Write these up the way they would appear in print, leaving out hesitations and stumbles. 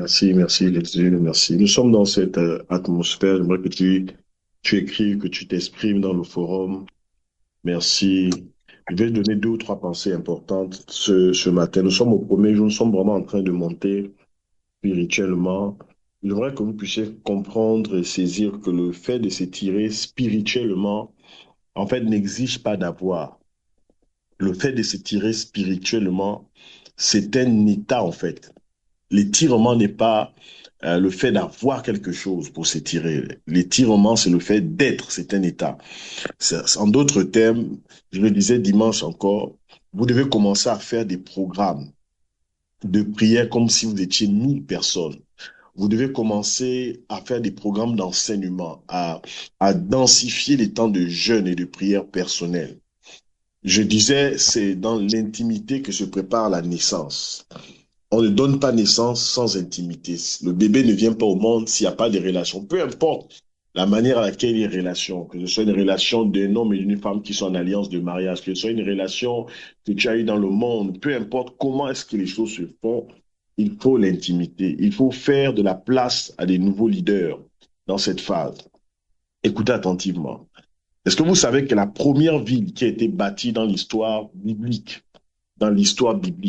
Merci, merci Jésus, merci. Nous sommes dans cette atmosphère. J'aimerais que tu écrives, que tu t'exprimes dans le forum. Merci. Je vais donner deux ou trois pensées importantes ce matin. Nous sommes au premier jour, nous sommes vraiment en train de monter spirituellement. J'aimerais que vous puissiez comprendre et saisir que le fait de s'étirer spirituellement, en fait, n'exige pas d'avoir. Le fait de s'étirer spirituellement, c'est un état, en fait. L'étirement n'est pas le fait d'avoir quelque chose pour s'étirer. L'étirement, c'est le fait d'être, c'est un état. En d'autres termes, je le disais dimanche encore, vous devez commencer à faire des programmes de prière comme si vous étiez 1000 personnes. Vous devez commencer à faire des programmes d'enseignement, à densifier les temps de jeûne et de prière personnelle. Je disais, c'est dans l'intimité que se prépare la naissance. On ne donne pas naissance sans intimité. Le bébé ne vient pas au monde s'il n'y a pas de relation. Peu importe la manière à laquelle il y a une relation, que ce soit une relation d'un homme et d'une femme qui sont en alliance de mariage, que ce soit une relation que tu as eue dans le monde, peu importe comment est-ce que les choses se font, il faut l'intimité. Il faut faire de la place à des nouveaux leaders dans cette phase. Écoutez attentivement. Est-ce que vous savez que la première ville qui a été bâtie dans l'histoire biblique,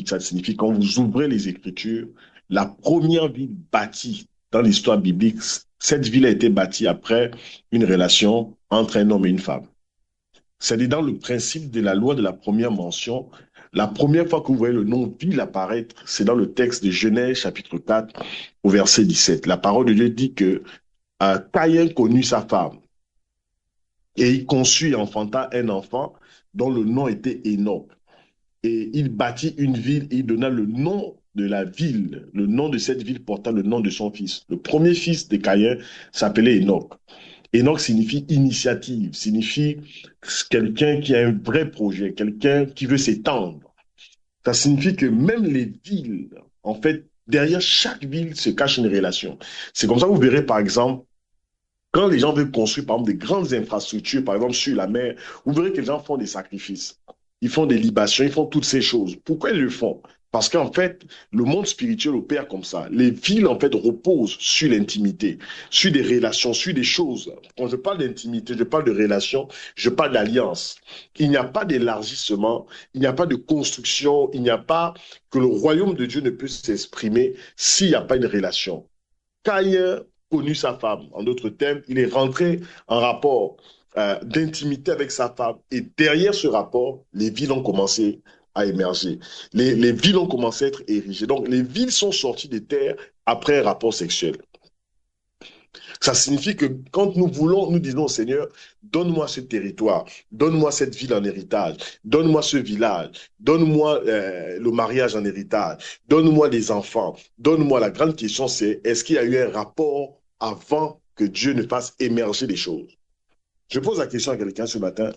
ça signifie quand vous ouvrez les Écritures, la première ville bâtie dans l'histoire biblique, cette ville a été bâtie après une relation entre un homme et une femme. C'est dans le principe de la loi de la première mention. La première fois que vous voyez le nom ville apparaître, c'est dans le texte de Genèse chapitre 4 au verset 17. La parole de Dieu dit que Caïn connut sa femme et il conçut et enfanta un enfant dont le nom était Enoch. Et il bâtit une ville et il donna le nom de la ville, le nom de cette ville portant le nom de son fils. Le premier fils de Caïn s'appelait Enoch. Enoch signifie initiative, signifie quelqu'un qui a un vrai projet, quelqu'un qui veut s'étendre. Ça signifie que même les villes, en fait, derrière chaque ville se cache une relation. C'est comme ça que vous verrez, par exemple, quand les gens veulent construire, par exemple, des grandes infrastructures, par exemple, sur la mer, vous verrez que les gens font des sacrifices. Ils font des libations, ils font toutes ces choses. Pourquoi ils le font? Parce qu'en fait, le monde spirituel opère comme ça. Les villes, en fait, reposent sur l'intimité, sur des relations, sur des choses. Quand je parle d'intimité, je parle de relations, je parle d'alliance. Il n'y a pas d'élargissement, il n'y a pas de construction, il n'y a pas que le royaume de Dieu ne peut s'exprimer s'il n'y a pas une relation. Caïn connu sa femme. En d'autres termes, il est rentré en rapport d'intimité avec sa femme. Et derrière ce rapport, les villes ont commencé à émerger. Les villes ont commencé à être érigées. Donc, les villes sont sorties des terres après un rapport sexuel. Ça signifie que quand nous voulons, nous disons au Seigneur, donne-moi ce territoire, donne-moi cette ville en héritage, donne-moi ce village, donne-moi le mariage en héritage, donne-moi des enfants, donne-moi. La grande question, c'est est-ce qu'il y a eu un rapport avant que Dieu ne fasse émerger les choses? Je pose la question à quelqu'un ce matin.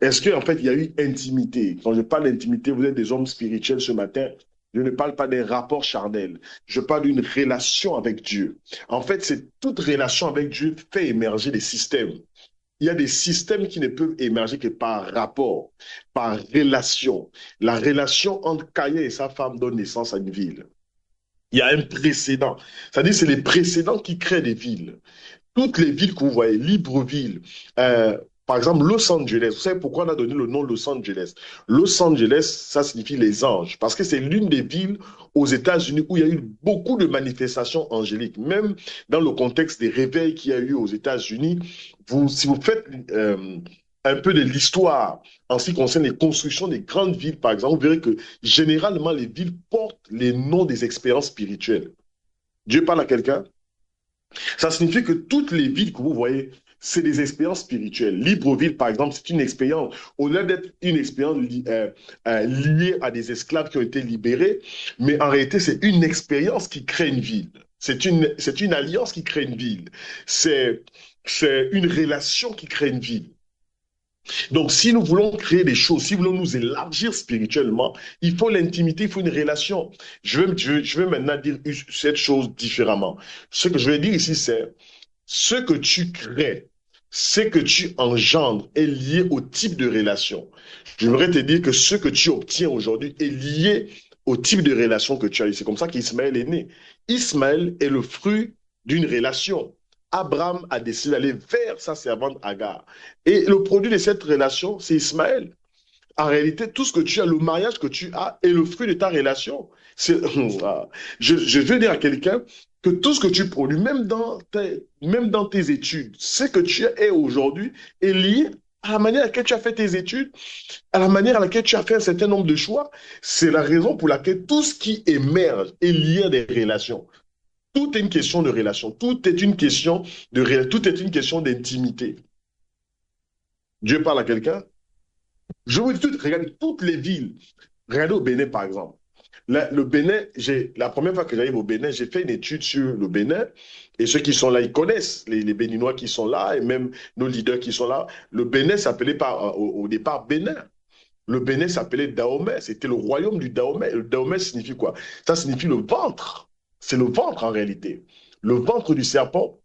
Est-ce qu'en fait, il y a eu intimité? Quand je parle d'intimité, vous êtes des hommes spirituels ce matin. Je ne parle pas d'un rapport charnel. Je parle d'une relation avec Dieu. En fait, c'est toute relation avec Dieu fait émerger des systèmes. Il y a des systèmes qui ne peuvent émerger que par rapport, par relation. La relation entre Caïn et sa femme donne naissance à une ville. Il y a un précédent. C'est-à-dire que c'est les précédents qui créent des villes. Toutes les villes que vous voyez, Libreville, par exemple Los Angeles, vous savez pourquoi on a donné le nom Los Angeles? Los Angeles, ça signifie les anges, parce que c'est l'une des villes aux États-Unis où il y a eu beaucoup de manifestations angéliques. Même dans le contexte des réveils qu'il y a eu aux États-Unis, si vous faites un peu de l'histoire en ce qui concerne les constructions des grandes villes, par exemple, vous verrez que généralement les villes portent les noms des expériences spirituelles. Dieu parle à quelqu'un? Ça signifie que toutes les villes que vous voyez, c'est des expériences spirituelles. Libreville, par exemple, c'est une expérience, au-delà d'être une expérience liée à des esclaves qui ont été libérés, mais en réalité, c'est une expérience qui crée une ville. C'est une alliance qui crée une ville. C'est, c'est une relation qui crée une ville. Donc, si nous voulons créer des choses, si nous voulons nous élargir spirituellement, il faut l'intimité, il faut une relation. Je vais maintenant dire cette chose différemment. Ce que je vais dire ici, c'est ce que tu crées, ce que tu engendres est lié au type de relation. J'aimerais te dire que ce que tu obtiens aujourd'hui est lié au type de relation que tu as eu. C'est comme ça qu'Ismaël est né. Ismaël est le fruit d'une relation. Abraham a décidé d'aller vers sa servante Agar. Et le produit de cette relation, c'est Ismaël. En réalité, tout ce que tu as, le mariage que tu as, est le fruit de ta relation. Je veux dire à quelqu'un que tout ce que tu produis, même dans tes études, ce que tu es aujourd'hui est lié à la manière à laquelle tu as fait tes études, à la manière à laquelle tu as fait un certain nombre de choix. C'est la raison pour laquelle tout ce qui émerge est lié à des relations. Tout est une question de relation. Tout est une question d'intimité. Dieu parle à quelqu'un. Je vous dis tout, regardez toutes les villes. Regardez au Bénin, par exemple. Le Bénin, la première fois que j'arrive au Bénin, j'ai fait une étude sur le Bénin. Et ceux qui sont là, ils connaissent les Béninois qui sont là et même nos leaders qui sont là. Le Bénin s'appelait au départ Bénin. Le Bénin s'appelait Dahomey. C'était le royaume du Dahomey. Le Dahomey signifie quoi? Ça signifie le ventre. C'est le ventre en réalité. Le ventre du serpent.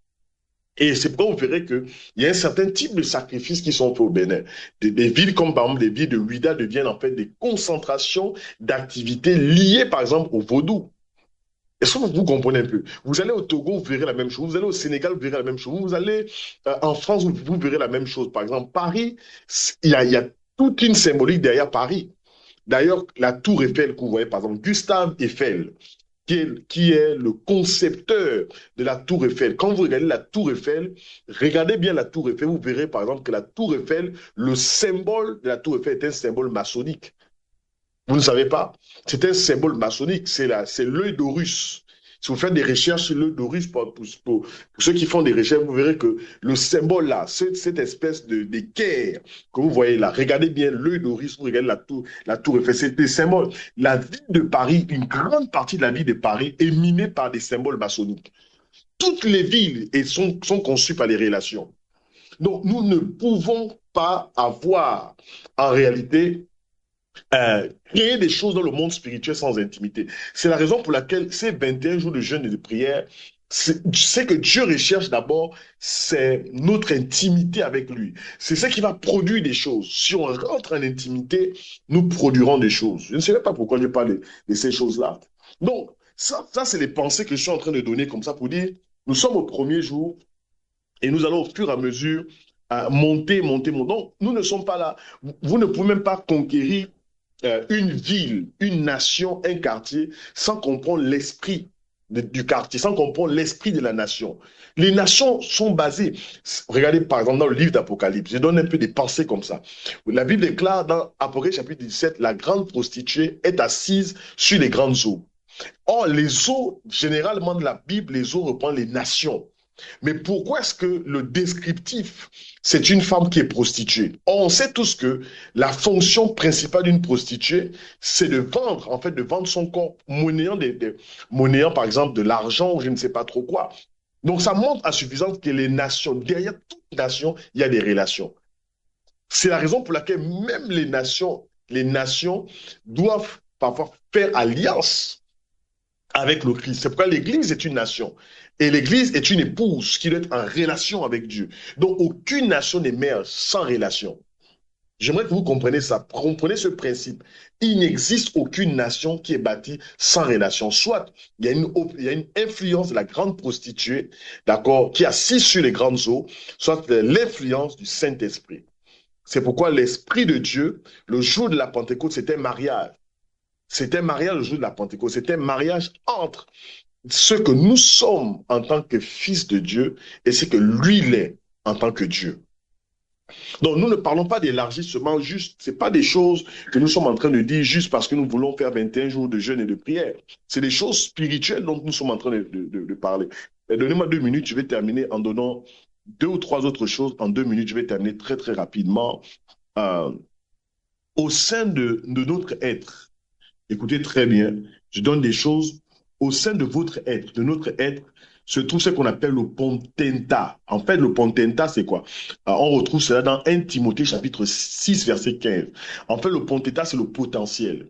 Et c'est pourquoi vous verrez qu'il y a un certain type de sacrifices qui sont faits au Bénin. Des villes comme par exemple des villes de Ouida deviennent en fait des concentrations d'activités liées par exemple au vaudou. Est-ce que vous comprenez un peu? Vous allez au Togo, vous verrez la même chose. Vous allez au Sénégal, vous verrez la même chose. Vous allez en France, vous verrez la même chose. Par exemple, Paris, il y a toute une symbolique derrière Paris. D'ailleurs, la tour Eiffel que vous voyez, par exemple, Gustave Eiffel, qui est le concepteur de la tour Eiffel. Quand vous regardez la tour Eiffel, regardez bien la tour Eiffel, vous verrez par exemple que la tour Eiffel, le symbole de la tour Eiffel est un symbole maçonnique. Vous ne savez pas? C'est un symbole maçonnique, c'est l'œil d'Horus. Si vous faites des recherches sur l'œil d'Horus, pour ceux qui font des recherches, vous verrez que le symbole là, cette espèce d'équerre que vous voyez là, regardez bien l'œil d'Horus, vous regardez la tour Eiffel, c'est des symboles. La ville de Paris, une grande partie de la ville de Paris est minée par des symboles maçonniques. Toutes les villes sont conçues par les relations. Donc, nous ne pouvons pas avoir en réalité créer des choses dans le monde spirituel sans intimité. C'est la raison pour laquelle ces 21 jours de jeûne et de prière, c'est que Dieu recherche d'abord, c'est notre intimité avec lui. C'est ce qui va produire des choses. Si on rentre en intimité, nous produirons des choses. Je ne sais pas pourquoi je parle de ces choses-là. Donc, ça c'est les pensées que je suis en train de donner comme ça pour dire, nous sommes au premier jour et nous allons au fur et à mesure monter. Donc, nous ne sommes pas là. Vous ne pouvez même pas conquérir une ville, une nation, un quartier, sans comprendre l'esprit du quartier, sans comprendre l'esprit de la nation. Les nations sont basées. Regardez par exemple dans le livre d'Apocalypse, je donne un peu des pensées comme ça. La Bible déclare dans Apocalypse chapitre 17, la grande prostituée est assise sur les grandes eaux. Or, les eaux, généralement de la Bible, les eaux reprennent les nations. Mais pourquoi est-ce que le descriptif, c'est une femme qui est prostituée? Or, on sait tous que la fonction principale d'une prostituée, c'est de vendre, en fait, de vendre son corps, monnayant par exemple de l'argent ou je ne sais pas trop quoi. Donc, ça montre à suffisance que les nations, derrière toute nation, il y a des relations. C'est la raison pour laquelle même les nations doivent parfois faire alliance avec le Christ. C'est pourquoi l'Église est une nation. Et l'Église est une épouse qui doit être en relation avec Dieu. Donc, aucune nation n'émerge sans relation. J'aimerais que vous compreniez ça. Comprenez ce principe. Il n'existe aucune nation qui est bâtie sans relation. Soit il y a une influence de la grande prostituée, d'accord, qui est assise sur les grandes eaux, soit l'influence du Saint-Esprit. C'est pourquoi l'Esprit de Dieu, le jour de la Pentecôte, c'était un mariage. C'était un mariage le jour de la Pentecôte. C'était un mariage entre ce que nous sommes en tant que fils de Dieu et ce que lui est en tant que Dieu. Donc, nous ne parlons pas d'élargissement juste, ce n'est pas des choses que nous sommes en train de dire juste parce que nous voulons faire 21 jours de jeûne et de prière. C'est des choses spirituelles dont nous sommes en train de parler. Donnez-moi 2 minutes, je vais terminer en donnant 2 ou 3 autres choses. En 2 minutes, je vais terminer très, très rapidement. Euh, Au sein de notre être, écoutez très bien, je donne des choses au sein de votre être, de notre être, se trouve ce qu'on appelle le potentat. En fait, le potentat, c'est quoi? On retrouve cela dans 1 Timothée chapitre 6, verset 15. En fait, le potentat, c'est le potentiel.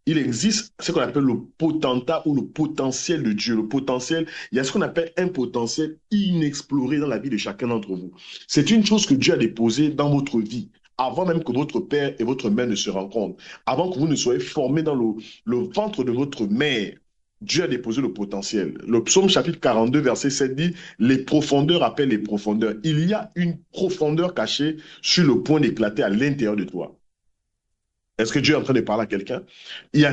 Il existe ce qu'on appelle le potentat ou le potentiel de Dieu. Le potentiel, il y a ce qu'on appelle un potentiel inexploré dans la vie de chacun d'entre vous. C'est une chose que Dieu a déposée dans votre vie. avant même que votre père et votre mère ne se rencontrent, avant que vous ne soyez formés dans le ventre de votre mère. Dieu a déposé le potentiel. Le psaume chapitre 42, verset 7 dit, les profondeurs appellent les profondeurs. Il y a une profondeur cachée sur le point d'éclater à l'intérieur de toi. Est-ce que Dieu est en train de parler à quelqu'un?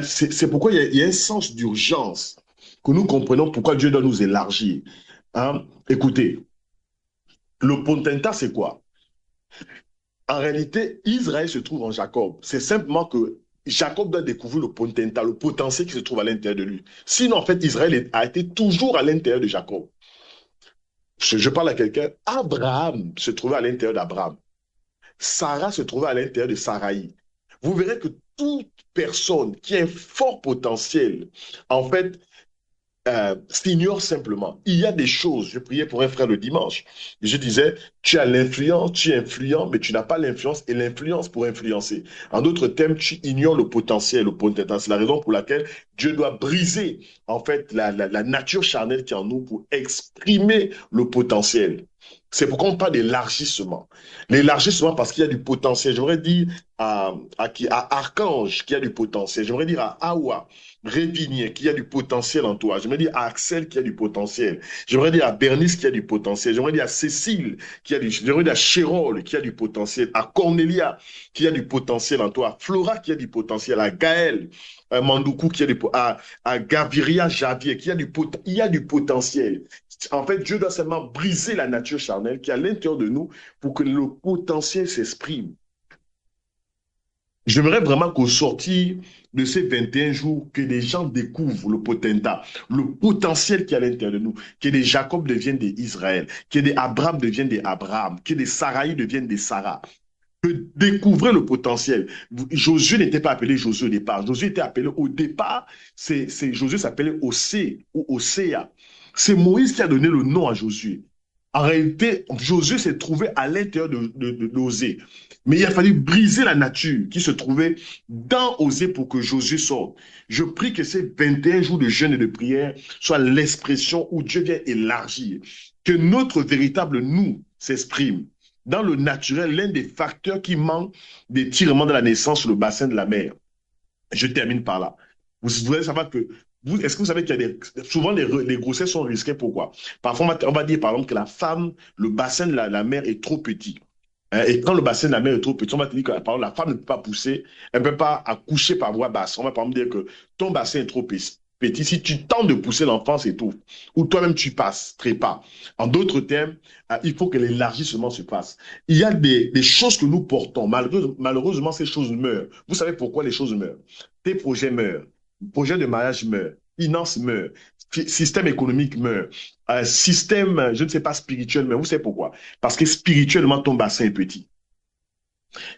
C'est pourquoi il y a un sens d'urgence que nous comprenons pourquoi Dieu doit nous élargir. Hein? Écoutez, le potentat, c'est quoi? En réalité, Israël se trouve en Jacob. C'est simplement que Jacob doit découvrir le potentat, le potentiel qui se trouve à l'intérieur de lui. Sinon, en fait, Israël a été toujours à l'intérieur de Jacob. Je parle à quelqu'un. Abraham se trouvait à l'intérieur d'Abraham. Sarah se trouvait à l'intérieur de Saraï. Vous verrez que toute personne qui a un fort potentiel, en fait, s'ignore simplement. Il y a des choses, je priais pour un frère le dimanche, et je disais, tu as l'influence, tu es influent, mais tu n'as pas l'influence et l'influence pour influencer. En d'autres termes, tu ignores le potentiel, le potentiel. C'est la raison pour laquelle Dieu doit briser, en fait, la nature charnelle qui est en nous pour exprimer le potentiel. C'est pourquoi on parle d'élargissement. L'élargissement parce qu'il y a du potentiel. J'aurais dit à Archange qu'il y a du potentiel. J'aimerais dire à Awa, Révigné, qu'il y a du potentiel en toi. J'aimerais dire à Axel qu'il y a du potentiel. J'aimerais dire à Bernice qu'il y a du potentiel. J'aimerais dire à Cécile qu'il y a du potentiel. J'aimerais dire à Chérol qu'il y a du potentiel. À Cornelia qu'il y a du potentiel en toi. À Flora qu'il y a du potentiel. À Gaël, à Mandoukou qui a du à Gaviria Javier qui a il y a du potentiel. En fait, Dieu doit seulement briser la nature charnelle qui est à l'intérieur de nous pour que le potentiel s'exprime. J'aimerais vraiment qu'au sortir de ces 21 jours, que les gens découvrent le potentat, le potentiel qui est à l'intérieur de nous, que des Jacob deviennent des Israël, que des Abraham deviennent des Abraham, que des Saraï deviennent des Sarah. Que découvrir le potentiel. Josué n'était pas appelé Josué au départ. Josué était appelé au départ, Josué s'appelait Osée ou Osea. C'est Moïse qui a donné le nom à Josué. En réalité, Josué s'est trouvé à l'intérieur d'Osée. Mais il a fallu briser la nature qui se trouvait dans Osée pour que Josué sorte. Je prie que ces 21 jours de jeûne et de prière soient l'expression où Dieu vient élargir. Que notre véritable nous s'exprime. Dans le naturel, l'un des facteurs qui manque d'étirement de la naissance sur le bassin de la mer. Je termine par là. Vous voulez savoir que est-ce que vous savez qu'il y a souvent les grossesses sont risquées, pourquoi? Parfois, on va dire par exemple que la femme, le bassin de la mère est trop petit. Hein, et quand le bassin de la mère est trop petit, on va te dire que par exemple, la femme ne peut pas pousser, elle ne peut pas accoucher par voie basse. On va par exemple dire que ton bassin est trop petit. Si tu tentes de pousser l'enfant, c'est tout. Ou toi-même, tu passes, trépas. En d'autres termes, il faut que l'élargissement se passe. Il y a des choses que nous portons. Malheureusement, ces choses meurent. Vous savez pourquoi les choses meurent? Tes projets meurent. Projet de mariage meurt. Finances meurent. Système économique meurt. Système, je ne sais pas, spirituel, mais vous savez pourquoi? Parce que spirituellement, ton bassin est petit.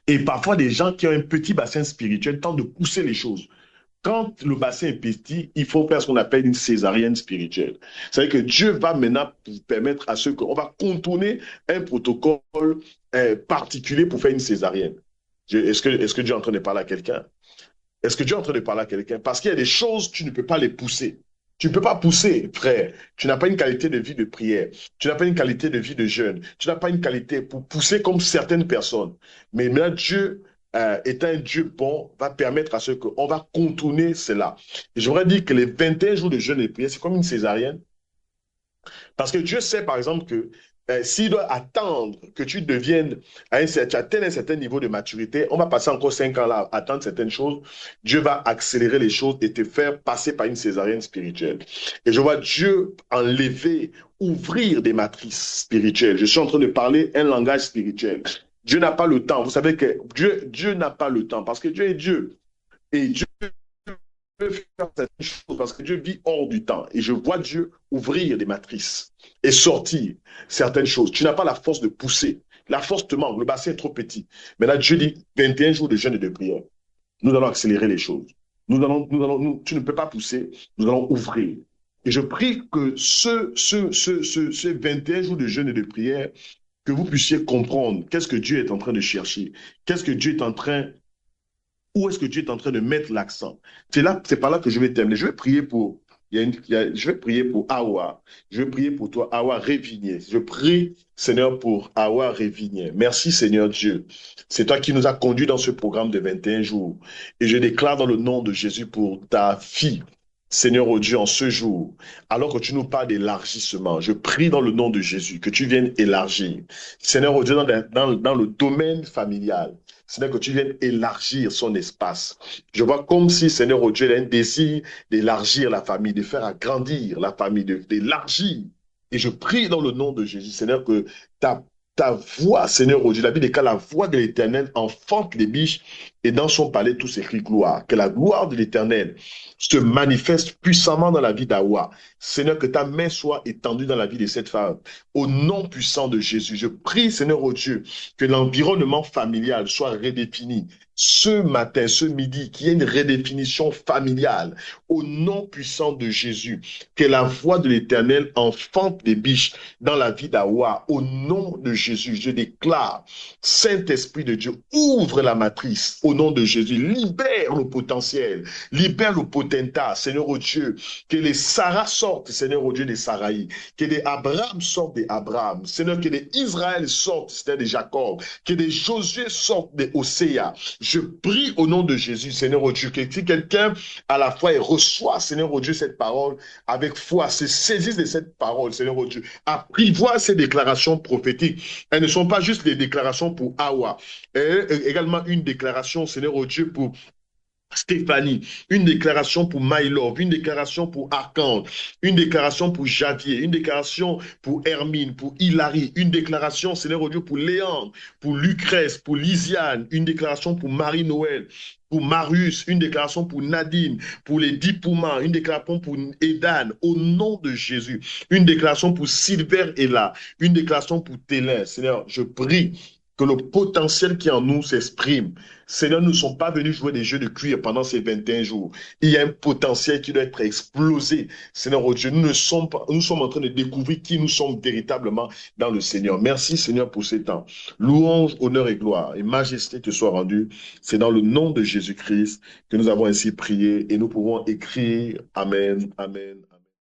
Et parfois, des gens qui ont un petit bassin spirituel tentent de pousser les choses. Quand le bassin est petit, il faut faire ce qu'on appelle une césarienne spirituelle. C'est-à-dire que Dieu va maintenant permettre à ceux qu'on va contourner un protocole particulier pour faire une césarienne. Est-ce que Dieu est en train de parler à quelqu'un? Est-ce que Dieu est en train de parler à quelqu'un? Parce qu'il y a des choses, tu ne peux pas les pousser. Tu ne peux pas pousser, frère. Tu n'as pas une qualité de vie de prière. Tu n'as pas une qualité de vie de jeûne. Tu n'as pas une qualité pour pousser comme certaines personnes. Mais maintenant, Dieu, étant un Dieu bon, va permettre à ce qu'on va contourner cela. Et j'aurais dit que les 21 jours de jeûne et de prière, c'est comme une césarienne. Parce que Dieu sait, par exemple, que s'il doit attendre que tu deviennes, tu atteignes un certain niveau de maturité, on va passer encore 5 ans là à attendre certaines choses. Dieu va accélérer les choses et te faire passer par une césarienne spirituelle. Et je vois Dieu enlever, ouvrir des matrices spirituelles. Je suis en train de parler un langage spirituel. Dieu n'a pas le temps. Vous savez que Dieu n'a pas le temps parce que Dieu est Dieu. Et Dieu peut faire certaines choses parce que Dieu vit hors du temps. Et je vois Dieu ouvrir des matrices et sortir certaines choses. Tu n'as pas la force de pousser. La force te manque. Le bassin est trop petit. Mais là, Dieu dit 21 jours de jeûne et de prière. Nous allons accélérer les choses. Tu ne peux pas pousser. Nous allons ouvrir. Et je prie que ce 21 jours de jeûne et de prière, que vous puissiez comprendre qu'est-ce que Dieu est en train de chercher. Qu'est-ce que Dieu est en train où est-ce que Dieu est en train de mettre l'accent? C'est par là que je vais terminer. Je vais prier pour Je vais prier pour Awa. Je vais prier pour toi, Awa Révigné. Je prie, Seigneur, pour Awa Révigné. Merci, Seigneur Dieu. C'est toi qui nous as conduits dans ce programme de 21 jours. Et je déclare dans le nom de Jésus pour ta fille. Seigneur oh Dieu, en ce jour, alors que tu nous parles d'élargissement, je prie dans le nom de Jésus que tu viennes élargir. Seigneur oh Dieu, dans le domaine familial, Seigneur, que tu viennes élargir son espace. Je vois comme si, Seigneur oh Dieu, il a un désir d'élargir la famille, de faire agrandir la famille, d'élargir. Et je prie dans le nom de Jésus, Seigneur, que ta ta voix, Seigneur, oh Dieu, la Bible déclare la voix de l'Éternel enfante les biches et dans son palais tout s'écrit gloire. Que la gloire de l'Éternel se manifeste puissamment dans la vie d'Awa. Seigneur, que ta main soit étendue dans la vie de cette femme. Au nom puissant de Jésus, je prie, Seigneur, oh Dieu, que l'environnement familial soit redéfini. Ce matin, ce midi, qu'il y ait une redéfinition familiale. Au nom puissant de Jésus, que la voix de l'Éternel enfante les biches dans la vie d'Awa. Au nom de Jésus, je déclare, Saint-Esprit de Dieu, ouvre la matrice au nom de Jésus, libère le potentiel, libère le potentat, Seigneur oh Dieu, que les Sarah sortent, Seigneur oh Dieu, des Saraïs, que les Abraham sortent des Abraham, Seigneur, que les Israël sortent, Seigneur, des Jacob, que les Josué sortent des Osséa. Je prie au nom de Jésus, Seigneur oh Dieu, que si quelqu'un à la foi et reçoit, Seigneur oh Dieu, cette parole avec foi, se saisisse de cette parole, Seigneur oh Dieu, apprivoise ces déclarations prophétiques. Elles ne sont pas juste des déclarations pour Awa, également une déclaration, Seigneur oh Dieu, pour Stéphanie, une déclaration pour My Love, une déclaration pour Archange, une déclaration pour Javier, une déclaration pour Hermine, pour Hilary, une déclaration, Seigneur oh Dieu, pour Léandre, pour Lucrèce, pour Lisiane, une déclaration pour Marie-Noël, pour Marius, une déclaration pour Nadine, pour les 10 Poumans, une déclaration pour Edan, au nom de Jésus, une déclaration pour Silver Ella, une déclaration pour Télin. Seigneur, je prie que le potentiel qui est en nous s'exprime. Seigneur, nous ne sommes pas venus jouer des jeux de cuir pendant ces 21 jours. Il y a un potentiel qui doit être explosé. Seigneur, oh Dieu, nous sommes en train de découvrir qui nous sommes véritablement dans le Seigneur. Merci, Seigneur, pour ces temps. Louange, honneur et gloire et majesté te soient rendus. C'est dans le nom de Jésus-Christ que nous avons ainsi prié et nous pouvons écrire Amen, Amen.